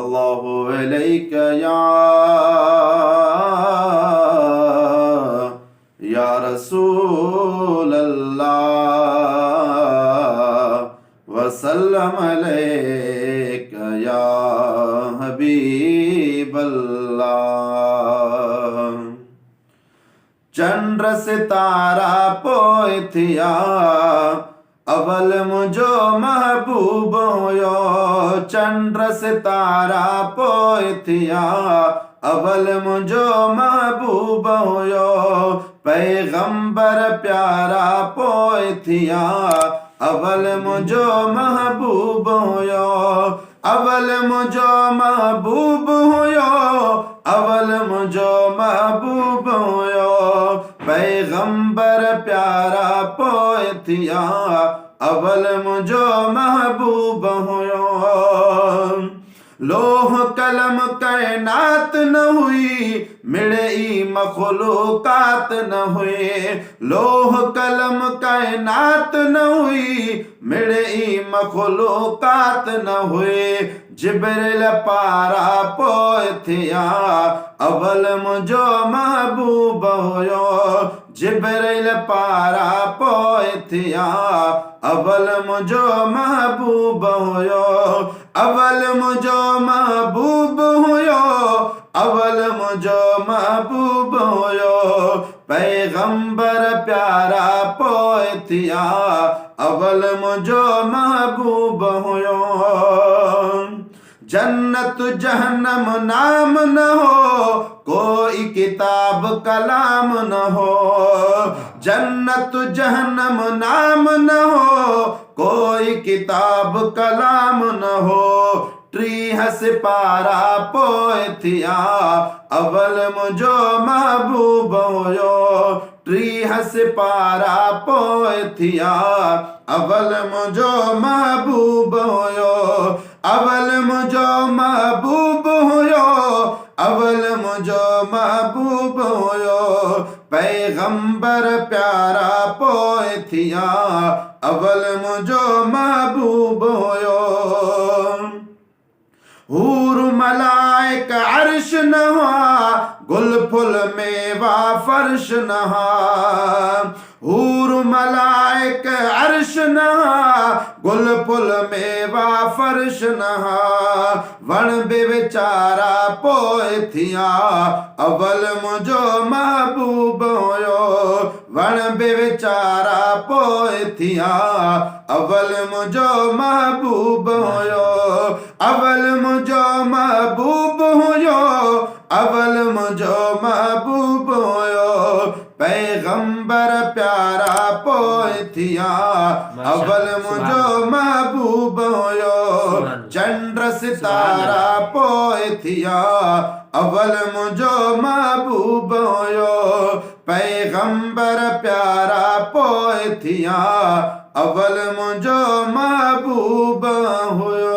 सल्लल्लाहु अलैका या रसूल अल्लाह वसल्लम अलैका या हबीब अल्लाह। चंद्र सितारा पोथिया अवल मुझो महबूब हुयो। चंद्र सितारा पोथिया अवल मुझो महबूब हुयो। पैगंबर प्यारा पोथिया अवल मुझो महबूब हुयो। अवल मुझो महबूब हुयो। अवल मुझो महबूब हुयो। पैगंबर प्यारा पोथिया अवल मुझो महबूब हुयो। लोह कलम कायनात न हुई मिड़े ई मखलूकात न हुए। लोह कलम कायनात न हुई मिड़े ई मखलूकात न हुए। जिब्रील पारा पोथिया अवल मुझो महबूब हुयो। जिब्रील पारा पोथिया अवल मुझो महबूब हुयो। अवल मुझो महबूब हुयो। अवल मुझो महबूब हुयो। पैगंबर प्यारा पोथिया अवल मुझो महबूब हुयो। जन्नत जहन्नम नाम न हो कोई किताब कलाम न हो। जन्नत जहन्नम नाम न हो कोई किताब कलाम न हो। ट्रीह सिपारा पोथिया अवल मुझो महबूब हुयो। ट्रीह सिपारा पोथिया अवल मुझो महबूब हुयो। अवल मुझो महबूब हुयो। अवल मुझो महबूब हुयो। पैगंबर प्यारा पोथिया अवल मुझो महबूब हुयो। हूर मलाइक अर्श नहा गुल फुल मेवा फर्श नहा। हूर मलाइक अर्श नहा गुल फुल मेवा फर्श नहा। वण बेचारा पोथिया अवल मुझो महबूब हुयो। वण बेचारा पोथिया अवल मुझो महबूब हुयो। अवल मुझो महबूब हुयो। अवल मुझो महबूब हुयो। पैगंबर प्यारा पोथिया अवल मुझो महबूब हुयो। चंद्र सितारा पोथिया अवल मुझो महबूब हुयो। पैगंबर प्यारा पोथिया अवल मुझो महबूब हुयो।